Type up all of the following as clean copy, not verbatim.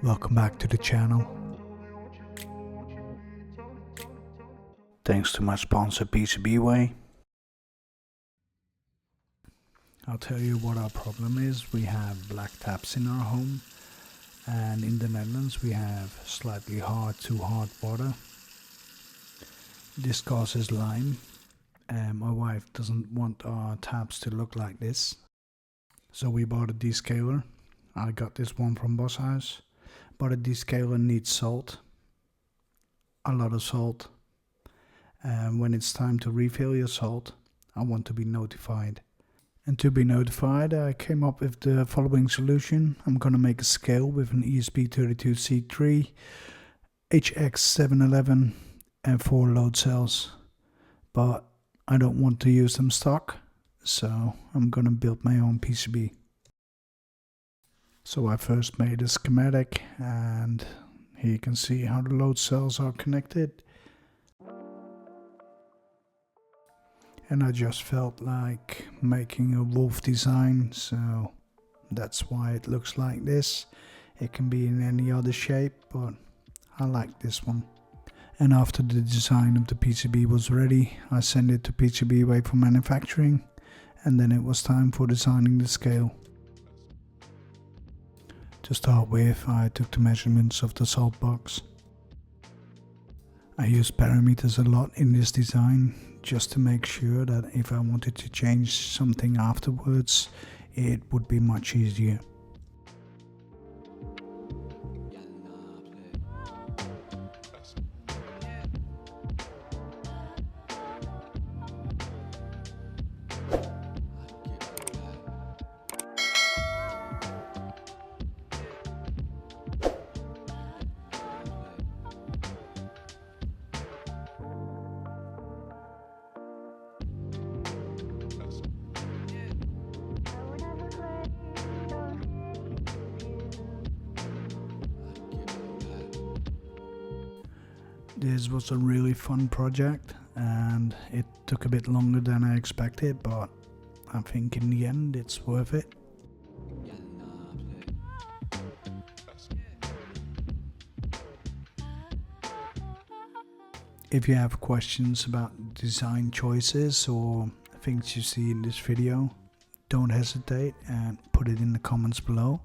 Welcome back to the channel. Thanks to my sponsor PCBWay. I'll tell you what our problem is. We have black taps in our home, and in the Netherlands we have slightly hard to hard water. This causes lime, and my wife doesn't want our taps to look like this. So we bought a descaler. I got this one from Boss House. But a descaler needs salt, a lot of salt, and when it's time to refill your salt, I want to be notified. And to be notified, I came up with the following solution. I'm gonna make a scale with an ESP32C3, HX711 and 4 load cells, but I don't want to use them stock, so I'm gonna build my own PCB. So I first made a schematic, and here you can see how the load cells are connected. And I just felt like making a wolf design, so that's why it looks like this. It can be in any other shape, but I like this one. And after the design of the PCB was ready, I sent it to PCBWay for manufacturing, and then it was time for designing the scale. To start with, I took the measurements of the salt box. I used parameters a lot in this design, just to make sure that if I wanted to change something afterwards, it would be much easier. This was a really fun project, and it took a bit longer than I expected, but I think in the end it's worth it. If you have questions about design choices or things you see in this video, don't hesitate and put it in the comments below.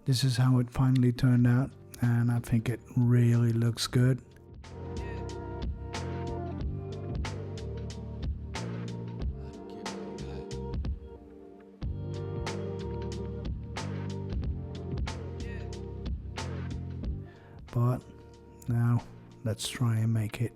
This is how it finally turned out, and I think it really looks good. But now let's try and make it.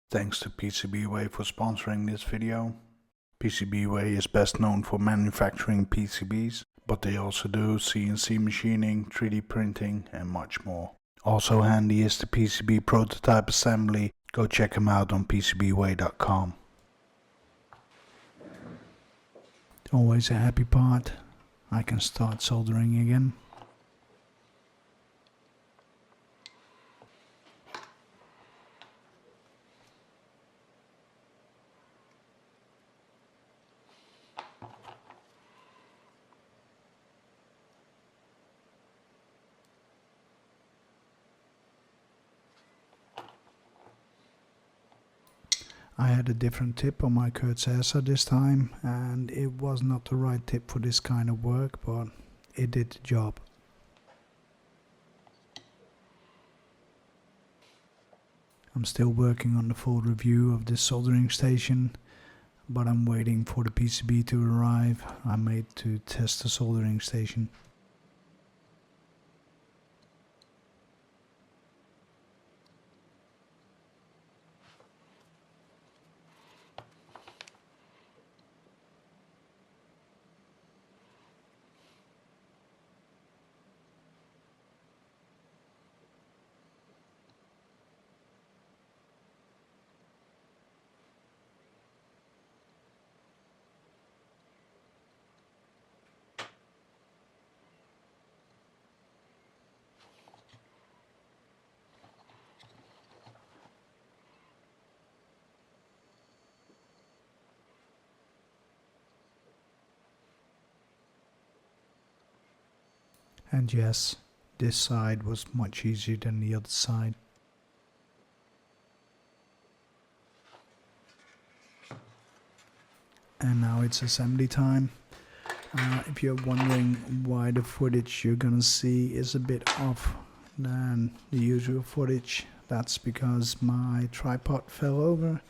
Thanks to PCBWay for sponsoring this video. PCBWay is best known for manufacturing PCBs, but they also do CNC machining, 3D printing, and much more. Also handy is the PCB prototype assembly. Go check them out on PCBWay.com. Always a happy part. I can start soldering again. I had a different tip on my kurtz-ersa this time, and it was not the right tip for this kind of work, but it did the job. I'm still working on the full review of this soldering station, but I'm waiting for the PCB to arrive. I made to test the soldering station. And yes, this side was much easier than the other side. And now it's assembly time. If you're wondering why the footage you're gonna see is a bit off than the usual footage, that's because my tripod fell over,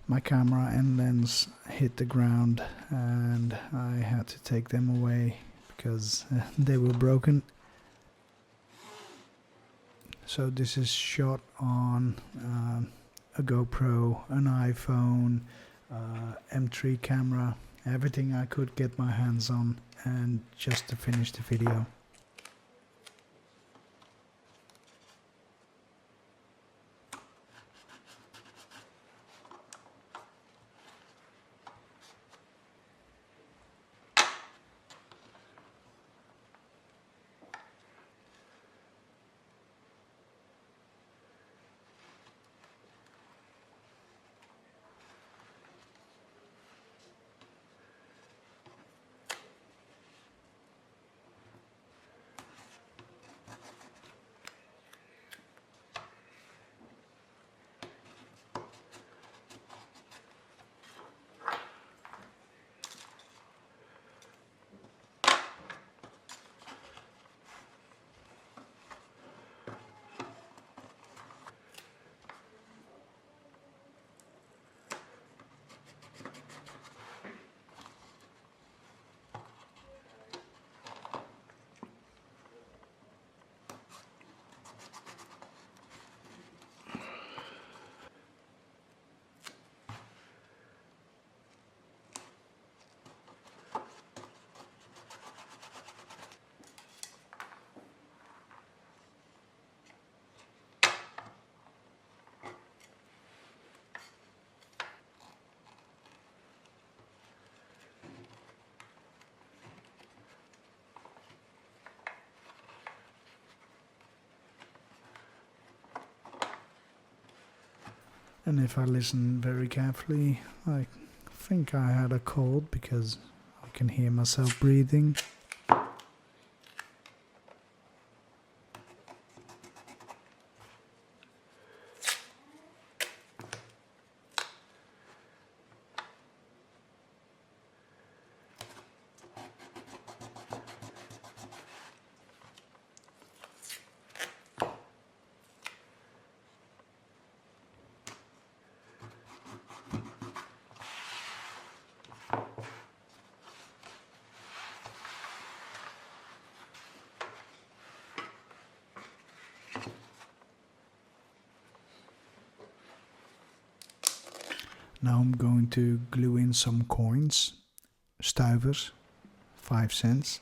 my camera and lens hit the ground, and I had to take them away because they were broken. So this is shot on a GoPro, an iPhone, M3 camera, everything I could get my hands on, and just to finish the video. And if I listen very carefully, I think I had a cold because I can hear myself breathing. Now I'm going to glue in some coins, stuivers, 5 cents,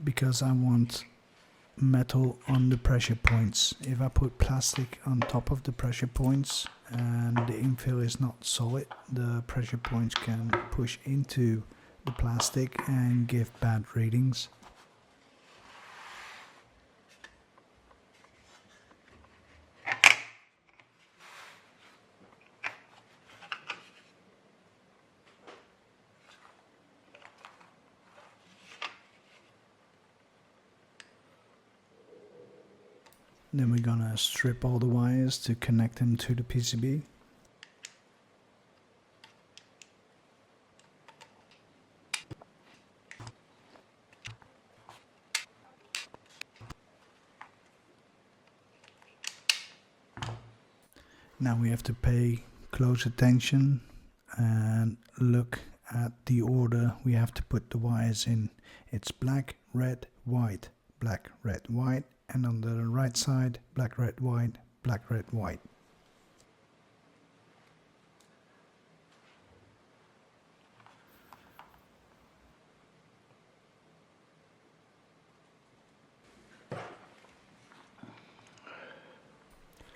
because I want metal on the pressure points. If I put plastic on top of the pressure points and the infill is not solid, the pressure points can push into the plastic and give bad readings. Then we're gonna strip all the wires to connect them to the PCB. Now we have to pay close attention and look at the order we have to put the wires in. It's black, red, white, black, red, white, and on the right side, black, red, white, black, red, white.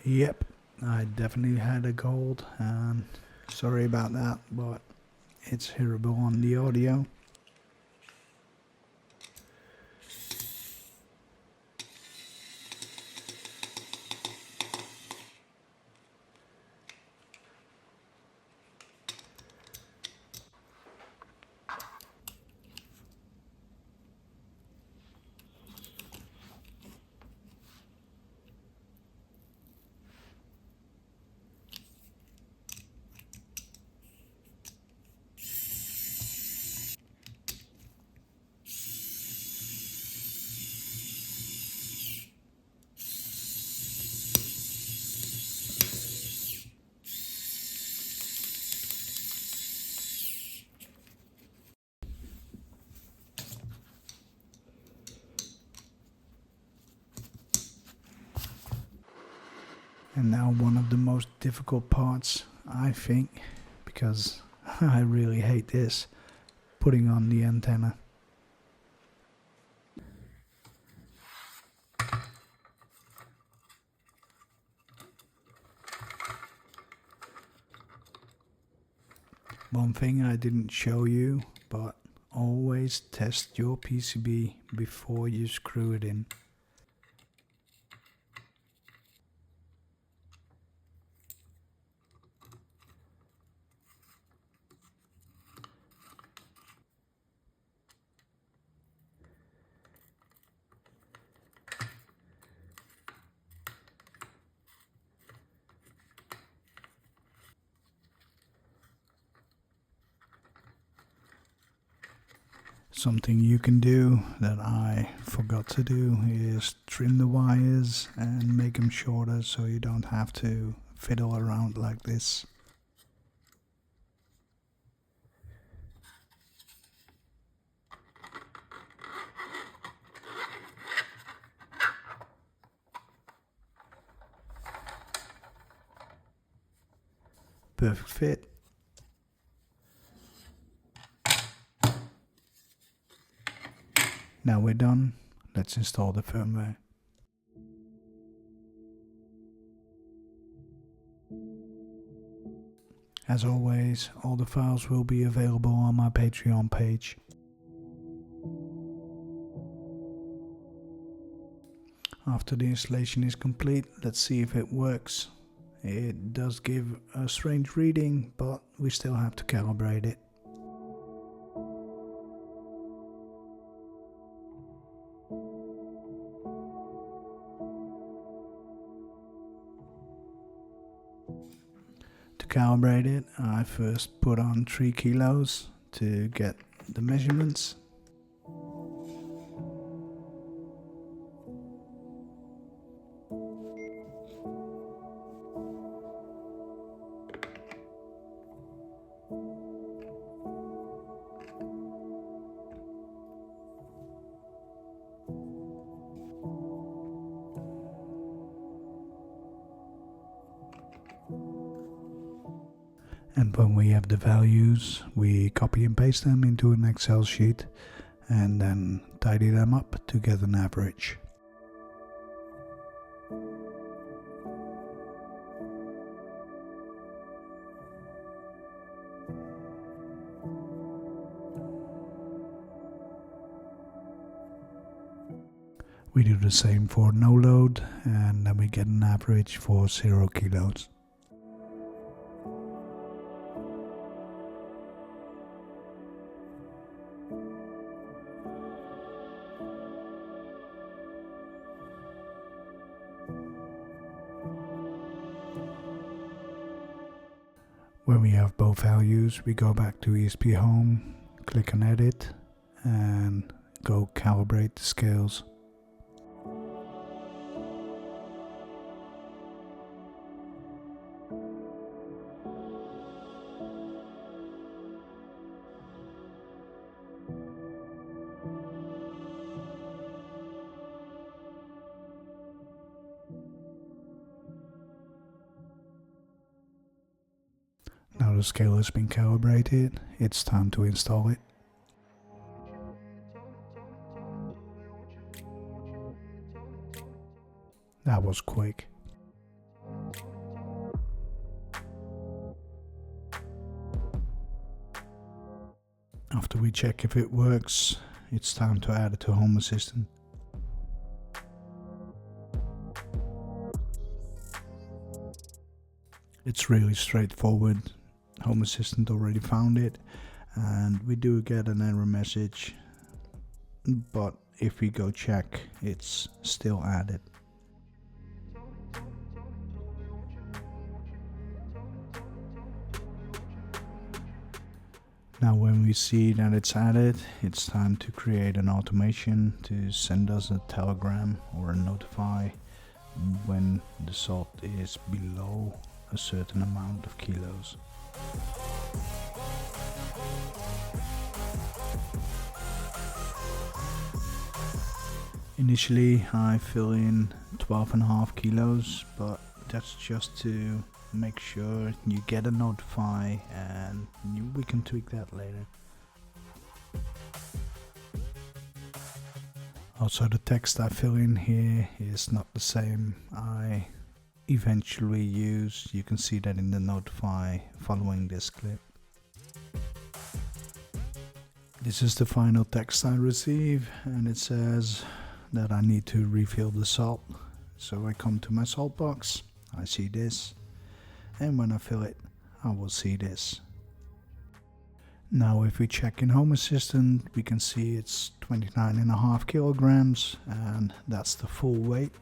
Yep, I definitely had a gold, and sorry about that, but it's hearable on the audio. And now one of the most difficult parts, I think, because I really hate this, putting on the antenna. One thing I didn't show you, but always test your PCB before you screw it in. Something you can do that I forgot to do is trim the wires and make them shorter so you don't have to fiddle around like this. Perfect fit. Now we're done, let's install the firmware. As always, all the files will be available on my Patreon page. After the installation is complete, let's see if it works. It does give a strange reading, but we still have to calibrate it. To calibrate it, I first put on 3 kilos to get the measurements. And when we have the values, we copy and paste them into an Excel sheet and then tidy them up to get an average. We do the same for no load, and then we get an average for 0 kilos. When we have both values, we go back to ESPHome, click on edit, and go calibrate the scales. Now the scale has been calibrated, it's time to install it. That was quick. After we check if it works, it's time to add it to Home Assistant. It's really straightforward. Home Assistant already found it, and we do get an error message, but if we go check, it's still added. Now when we see that it's added, it's time to create an automation to send us a telegram or a notify when the salt is below a certain amount of kilos. Initially I fill in 12.5 kilos, but that's just to make sure you get a notify, and we can tweak that later. Also, the text I fill in here is not the same I eventually use. You can see that in the notify following this clip. This is the final text I receive, and it says that I need to refill the salt. So I come to my salt box, I see this, and when I fill it, I will see this. Now if we check in Home Assistant, we can see it's 29.5 kilograms, and that's the full weight.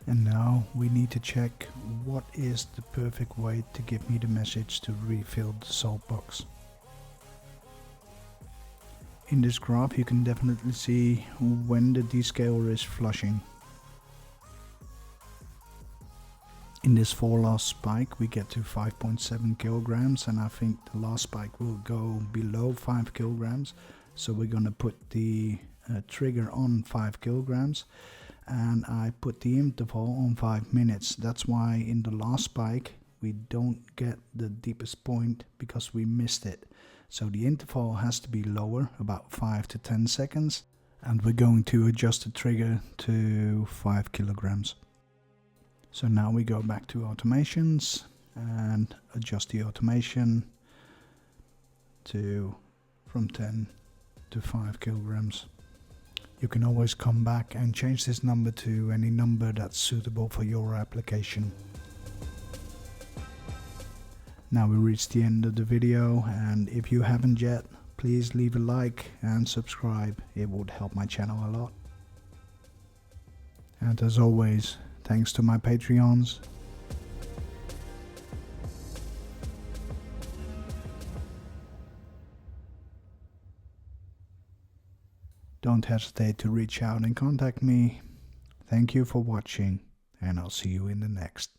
And now we need to check what is the perfect weight to give me the message to refill the salt box. In this graph you can definitely see when the descaler is flushing. In this last spike we get to 5.7 kilograms, and I think the last spike will go below 5 kilograms. So we're gonna put the trigger on 5 kilograms, and I put the interval on 5 minutes. That's why in the last spike we don't get the deepest point, because we missed it. So the interval has to be lower, about 5 to 10 seconds, and we're going to adjust the trigger to 5 kilograms. So now we go back to automations and adjust the automation to from 10 to 5 kilograms. You can always come back and change this number to any number that's suitable for your application. Now we reached the end of the video, and if you haven't yet, please leave a like and subscribe. It would help my channel a lot. And as always, thanks to my Patreons. Don't hesitate to reach out and contact me. Thank you for watching, and I'll see you in the next.